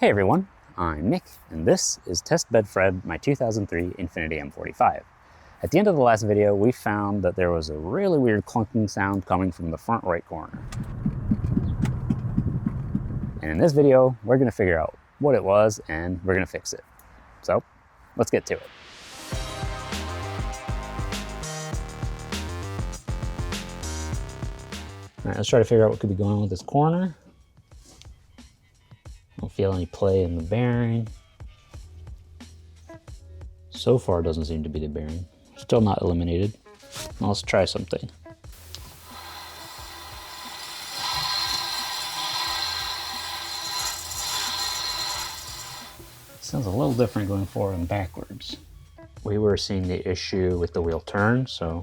Hey everyone, I'm Nick, and this is Test Bed Fred, my 2003 Infiniti M45. At the end of the last video, we found that there was a really weird clunking sound coming from the front right corner. And in this video, we're going to figure out what it was, and we're going to fix it. So, let's get to it. Alright, let's try to figure out what could be going on with this corner. Don't feel any play in the bearing. So far, it doesn't seem to be the bearing. Still not eliminated. Now let's try something. Sounds a little different going forward and backwards. We were seeing the issue with the wheel turn, so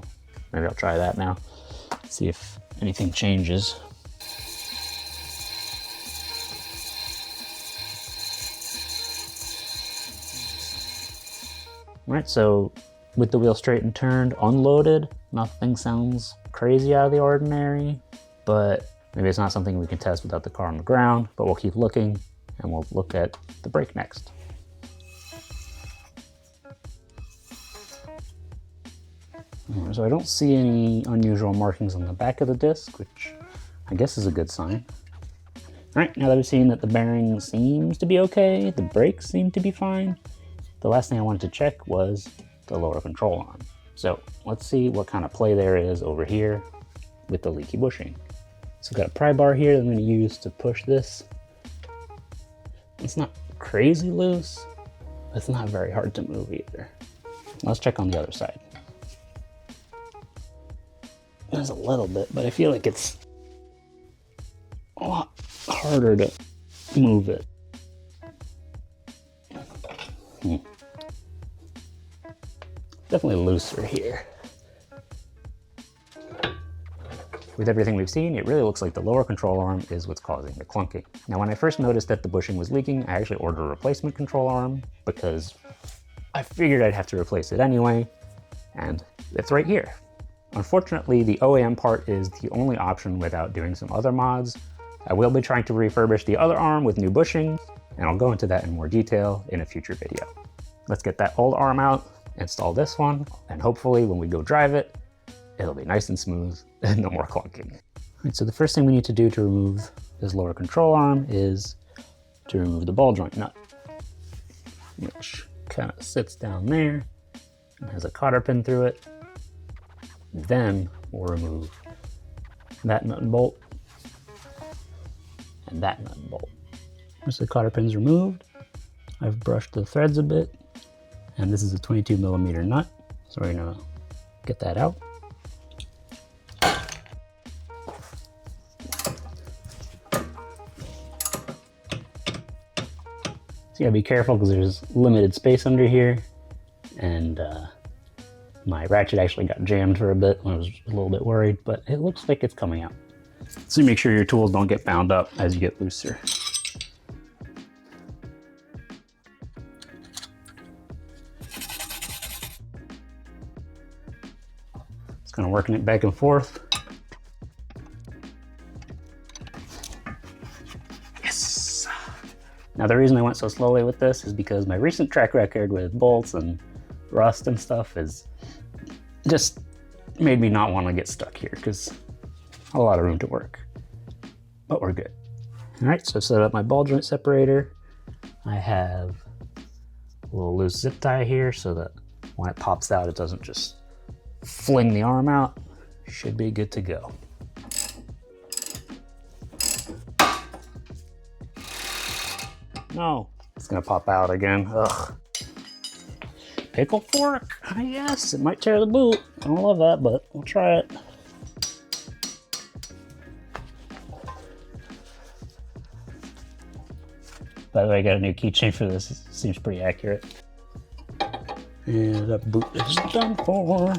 maybe I'll try that now. See if anything changes. Right, so with the wheel straight and turned, unloaded, nothing sounds crazy out of the ordinary, but maybe it's not something we can test without the car on the ground, but we'll keep looking and we'll look at the brake next. So I don't see any unusual markings on the back of the disc, which I guess is a good sign. All right, now that we've seen that the bearing seems to be okay, the brakes seem to be fine, the last thing I wanted to check was the lower control arm. So let's see what kind of play there is over here with the leaky bushing. So I've got a pry bar here that I'm going to use to push this. It's not crazy loose, but it's not very hard to move either. Let's check on the other side. There's a little bit, but I feel like it's a lot harder to move it. Definitely looser here. With everything we've seen, it really looks like the lower control arm is what's causing the clunking. Now, when I first noticed that the bushing was leaking, I actually ordered a replacement control arm because I figured I'd have to replace it anyway, and it's right here. Unfortunately, the OEM part is the only option without doing some other mods. I will be trying to refurbish the other arm with new bushings, and I'll go into that in more detail in a future video. Let's get that old arm out, install this one, and hopefully when we go drive it, it'll be nice and smooth and no more clunking. All right, so the first thing we need to do to remove this lower control arm is to remove the ball joint nut, which kind of sits down there and has a cotter pin through it. Then we'll remove that nut and bolt and that nut and bolt. Once the cotter pin's removed, I've brushed the threads a bit, and this is a 22mm nut, so we're gonna get that out. So you gotta be careful because there's limited space under here, and my ratchet actually got jammed for a bit when I was a little bit worried, but it looks like it's coming out. So make sure your tools don't get bound up as you get looser. Just kind of working it back and forth. Yes! Now the reason I went so slowly with this is because my recent track record with bolts and rust and stuff is just made me not want to get stuck here because a lot of room to work, but we're good. All right, so I've set up my ball joint separator. I have a little loose zip tie here so that when it pops out, it doesn't just fling the arm out. Should be good to go. No, it's gonna pop out again. Ugh. Pickle fork, I guess. It might tear the boot. I don't love that, but we'll try it. By the way, I got a new keychain for this. It seems pretty accurate. And that boot is done for.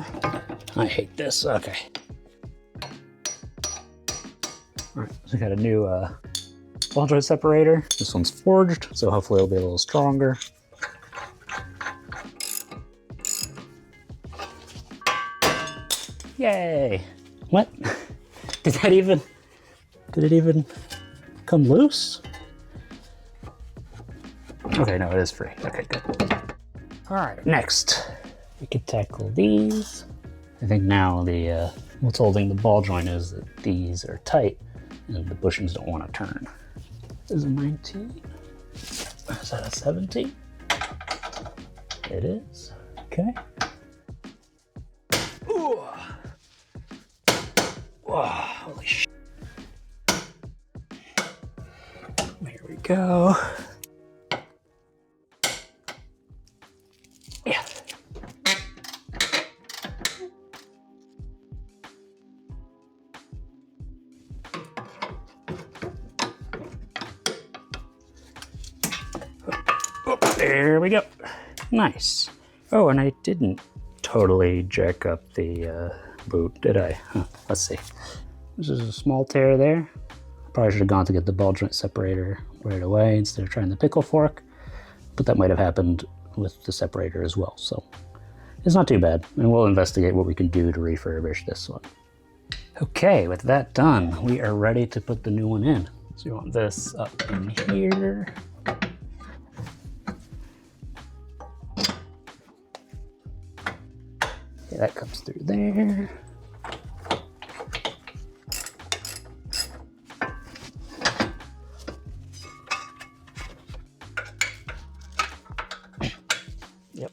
I hate this. Okay. All right, so I got a new ball joint separator. This one's forged, so hopefully it'll be a little stronger. Yay! What? Did it even come loose? Okay, no, it is free. Okay, good. All right, next, we could tackle these. I think now what's holding the ball joint is that these are tight and the bushings don't want to turn. This is a 19. Is that a 17? It is. Okay. Ooh. Whoa, holy shit. There we go. Yeah. There we go. Nice. Oh, and I didn't totally jack up the boot, did I? Huh, let's see. This is a small tear there. Probably should have gone to get the ball joint separator right away instead of trying the pickle fork, but that might have happened with the separator as well, so it's not too bad, and we'll investigate what we can do to refurbish this one. Okay, with that done, we are ready to put the new one in. So you want this up in here. Okay, that comes through there. Yep.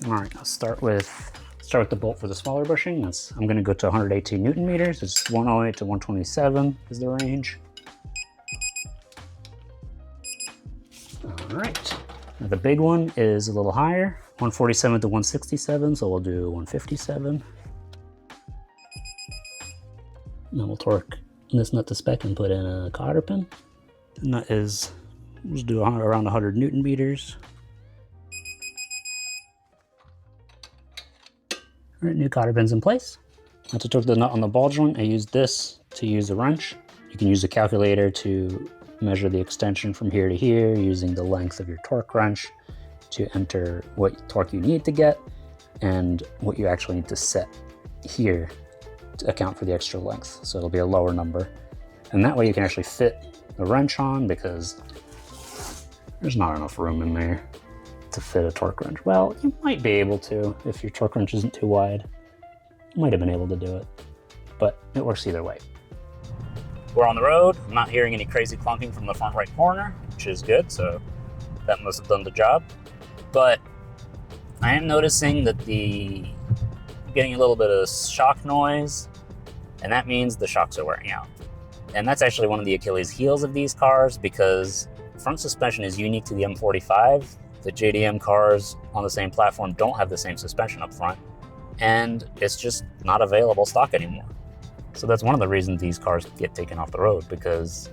All right, I'll start with the bolt for the smaller bushing. I'm going to go to 118 Newton meters. It's 108 to 127 is the range. All right. Now the big one is a little higher, 147 to 167, so we'll do 157. And then we'll torque this nut to spec and put in a cotter pin. The nut is, we'll just do around 100 Newton meters. All right, new cotter pin's in place. Now to torque the nut on the ball joint, I used this to use a wrench. You can use a calculator to measure the extension from here to here using the length of your torque wrench to enter what torque you need to get and what you actually need to set here to account for the extra length. So it'll be a lower number. And that way you can actually fit the wrench on because there's not enough room in there to fit a torque wrench. Well, you might be able to if your torque wrench isn't too wide. You might have been able to do it, but it works either way. We're on the road. I'm not hearing any crazy clunking from the front right corner, which is good, so that must have done the job. But I am noticing that getting a little bit of shock noise, and that means the shocks are wearing out. And that's actually one of the Achilles heels of these cars because front suspension is unique to the M45. The JDM cars on the same platform don't have the same suspension up front, and it's just not available stock anymore. So that's one of the reasons these cars get taken off the road, because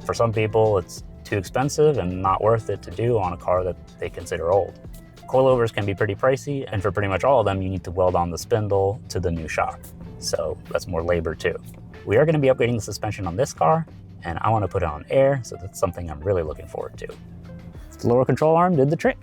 for some people it's too expensive and not worth it to do on a car that they consider old. Coilovers can be pretty pricey, and for pretty much all of them, you need to weld on the spindle to the new shock. So that's more labor too. We are going to be upgrading the suspension on this car, and I want to put it on air, so that's something I'm really looking forward to. The lower control arm did the trick.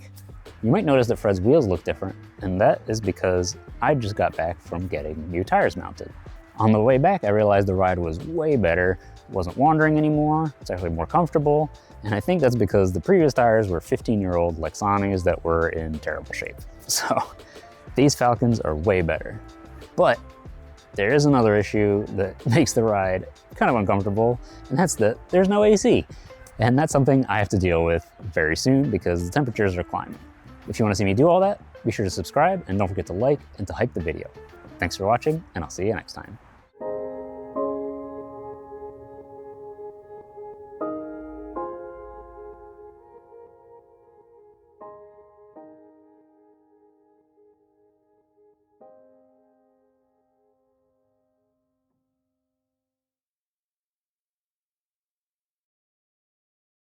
You might notice that Fred's wheels look different, and that is because I just got back from getting new tires mounted. On the way back, I realized the ride was way better, wasn't wandering anymore, it's actually more comfortable, and I think that's because the previous tires were 15-year-old Lexanis that were in terrible shape. So these Falcons are way better. But there is another issue that makes the ride kind of uncomfortable, and that's that there's no AC. And that's something I have to deal with very soon because the temperatures are climbing. If you want to see me do all that, be sure to subscribe and don't forget to like and to hype the video. Thanks for watching, and I'll see you next time.